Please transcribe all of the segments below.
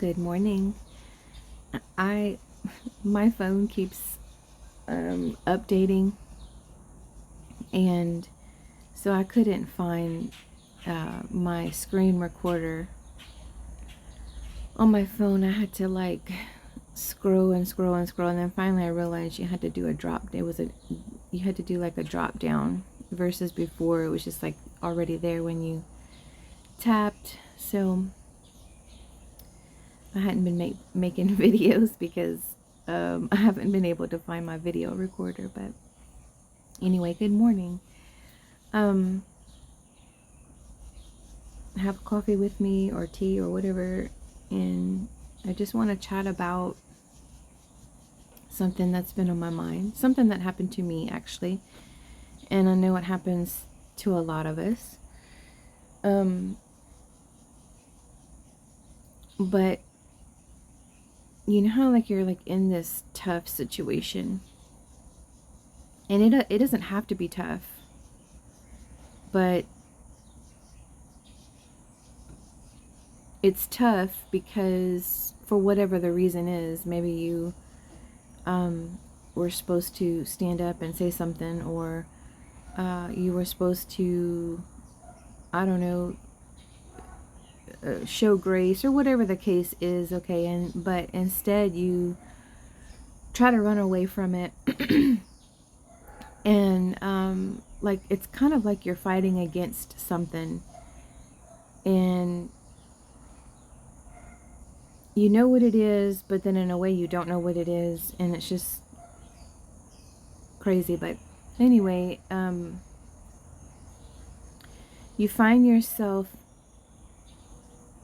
Good morning. I my phone keeps updating, and so I couldn't find my screen recorder on my phone. I had to like scroll and scroll and scroll, and then finally I realized you had to do a drop. You had to do like a drop down versus before it was just like already there when you tapped. So I hadn't been making videos because I haven't been able to find my video recorder. But anyway, good morning. Have coffee with me or tea or whatever, and I just want to chat about something that's been on my mind, something that happened to me actually, and I know it happens to a lot of us. But you know how like you're like in this tough situation, and it doesn't have to be tough, but it's tough because for whatever the reason is, maybe you were supposed to stand up and say something, or you were supposed to, I don't know, show grace or whatever the case is, okay, but instead you try to run away from it. And like it's kind of like you're fighting against something, and you know what it is, but then in a way you don't know what it is, and it's just crazy. But anyway, you find yourself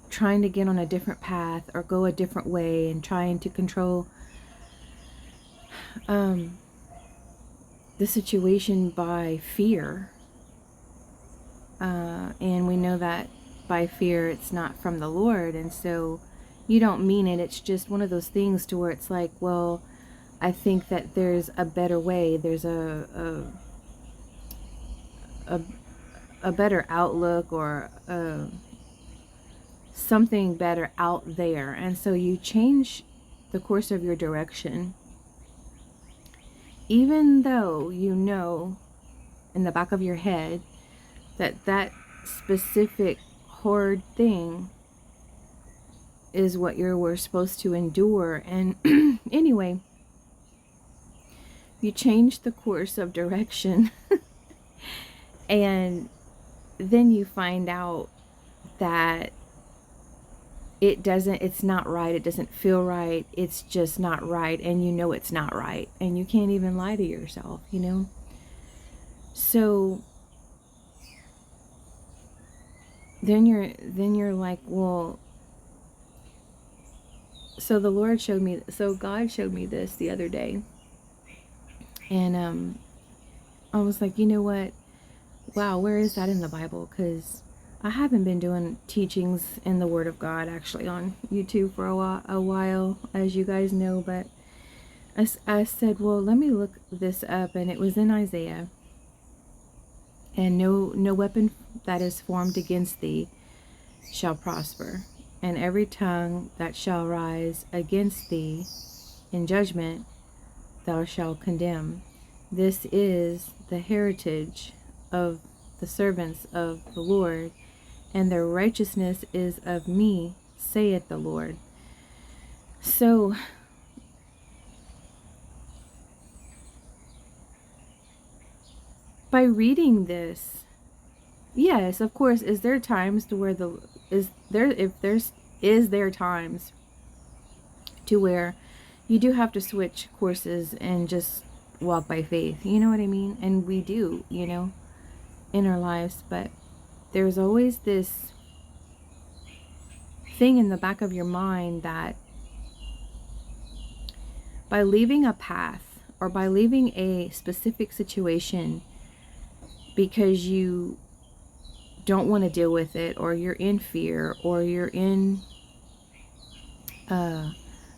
trying to get on a different path or go a different way and trying to control the situation by fear. And we know that by fear it's not from the Lord, and so you don't mean it. It's just one of those things to where it's like, well, I think that there's a better way. There's a better outlook, or something better out there. And so you change the course of your direction, even though you know in the back of your head that that specific hard thing is what you were supposed to endure. And anyway, you change the course of direction and then you find out that it's not right. It doesn't feel right. It's just not right. And you know it's not right. And you can't even lie to yourself, you know? So then you're like, well, so God showed me this the other day. And I was like, you know what? Wow, where is that in the Bible? Because I haven't been doing teachings in the Word of God actually on YouTube for a while, as you guys know. But I said, well, let me look this up, and it was in Isaiah. And no weapon that is formed against thee shall prosper, and every tongue that shall rise against thee in judgment thou shalt condemn. This is the heritage of the servants of the Lord, and their righteousness is of me, saith the Lord. So by reading this, yes, of course, is there times to where is there times to where you do have to switch courses and just walk by faith, you know what I mean? And we do, you know, in our lives. But there's always this thing in the back of your mind that by leaving a path or by leaving a specific situation because you don't want to deal with it, or you're in fear, or you're in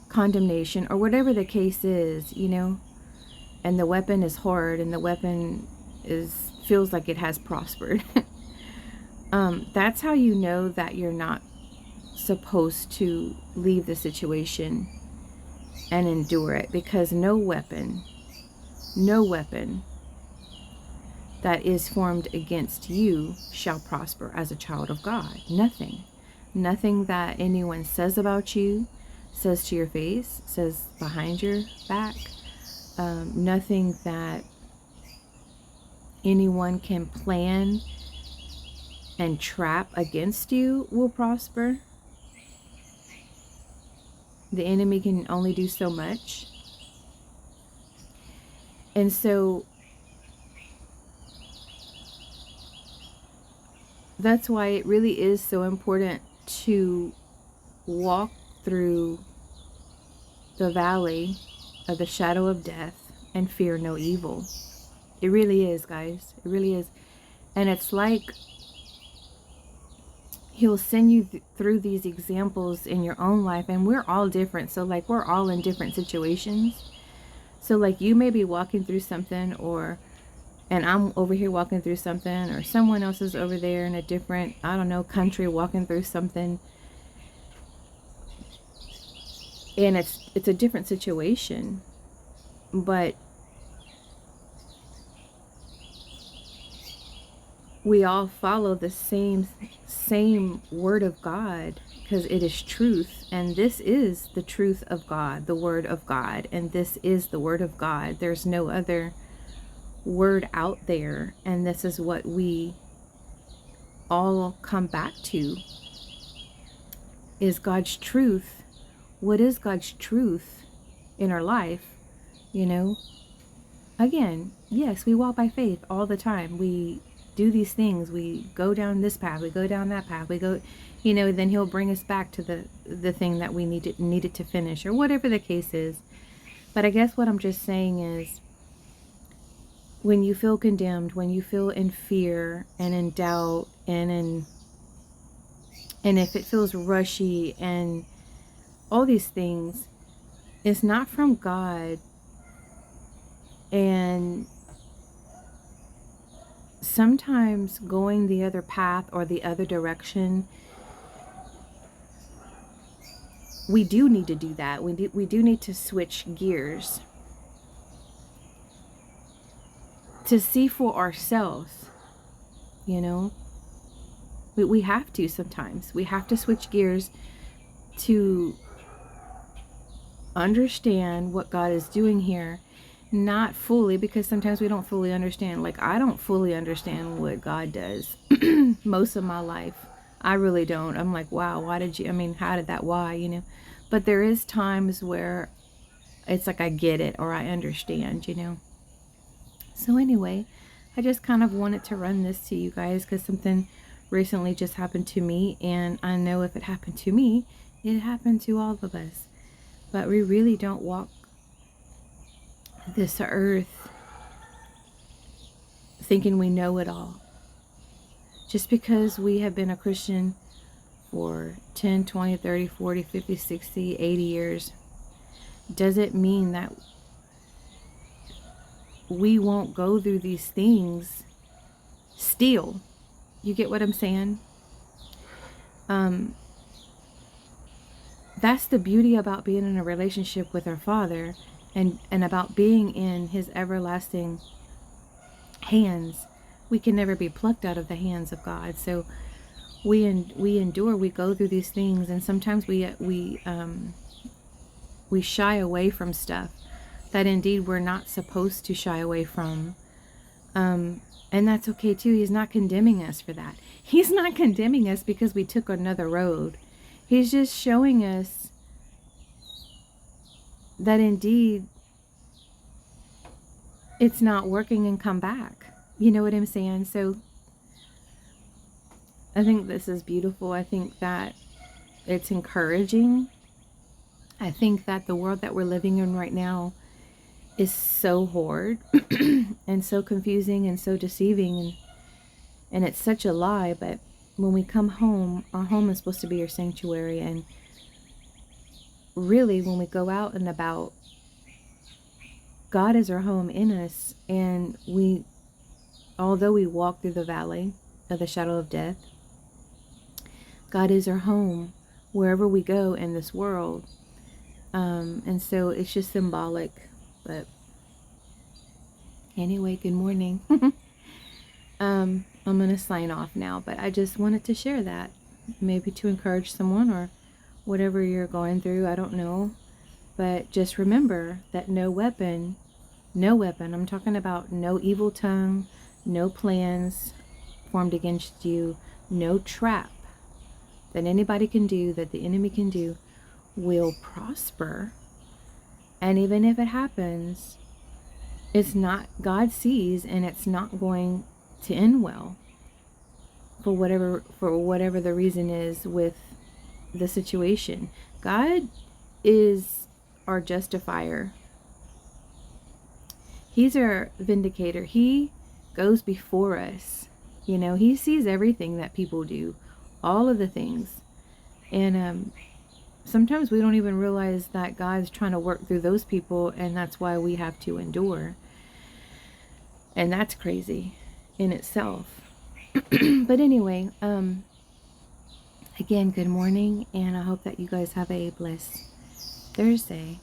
condemnation, or whatever the case is, you know, and the weapon is hard, and the weapon feels like it has prospered. That's how you know that you're not supposed to leave the situation and endure it, because no weapon that is formed against you shall prosper as a child of God. Nothing that anyone says about you, says to your face, says behind your back, nothing that anyone can plan and trap against you will prosper. The enemy can only do so much. And so that's why it really is so important to walk through the valley of the shadow of death and fear no evil. It really is, guys. It really is. And it's like he'll send you through these examples in your own life, and we're all different. So like, we're all in different situations. So like, you may be walking through something, and I'm over here walking through something, or someone else is over there in a different, I don't know, country walking through something. And it's a different situation, but we all follow the same word of God, because it is truth, and this is the truth of God, the word of God, and this is the word of God. There's no other word out there, and this is what we all come back to, is God's truth. What is God's truth in our life? You know, again, yes, we walk by faith all the time. We do these things. We go down this path, we go down that path, we go, you know, then he'll bring us back to the thing that we needed to finish, or whatever the case is. But I guess what I'm just saying is, when you feel condemned, when you feel in fear and in doubt, and if it feels rushy and all these things, it's not from God. And sometimes going the other path or the other direction, we do need to do that. We do need to switch gears to see for ourselves, you know. We have to sometimes. We have to switch gears to understand what God is doing here. Not fully, because sometimes we don't fully understand. Like, I don't fully understand what God does most of my life. I really don't. I'm like, wow, why did you, I mean, how did that, why, you know? But there is times where it's like I get it, or I understand, you know? So anyway, I just kind of wanted to run this to you guys, because something recently just happened to me, and I know if it happened to me, it happened to all of us. But we really don't walk this earth thinking we know it all. Just because we have been a Christian for 10, 20, 30, 40, 50, 60, 80 years doesn't mean that we won't go through these things still. You get what I'm saying? That's the beauty about being in a relationship with our Father, and about being in his everlasting hands. We can never be plucked out of the hands of God. So we endure, we go through these things, and sometimes we shy away from stuff that indeed we're not supposed to shy away from. And that's okay too. He's not condemning us for that. He's not condemning us because we took another road. He's just showing us that indeed it's not working, and come back. You know what I'm saying? So I think this is beautiful. I think that it's encouraging. I think that the world that we're living in right now is so hard and so confusing and so deceiving, and it's such a lie. But when we come home, our home is supposed to be our sanctuary. And really, when we go out and about, God is our home in us. And although we walk through the valley of the shadow of death, God is our home. wherever we go in this world. And so it's just symbolic. But anyway, good morning. I'm going to sign off now, but I just wanted to share that. Maybe to encourage someone or whatever you're going through. I don't know. But just remember that no weapon, I'm talking about no evil tongue, no plans formed against you, no trap that anybody can do, that the enemy can do, will prosper. And even if it happens, it's not, God sees, and it's not going to end well for whatever the reason is with the situation. God is our justifier. He's our vindicator. He goes before us. You know, he sees everything that people do, all of the things. And sometimes we don't even realize that God's trying to work through those people, and that's why we have to endure. And that's crazy in itself. But anyway, again, good morning, and I hope that you guys have a blessed Thursday.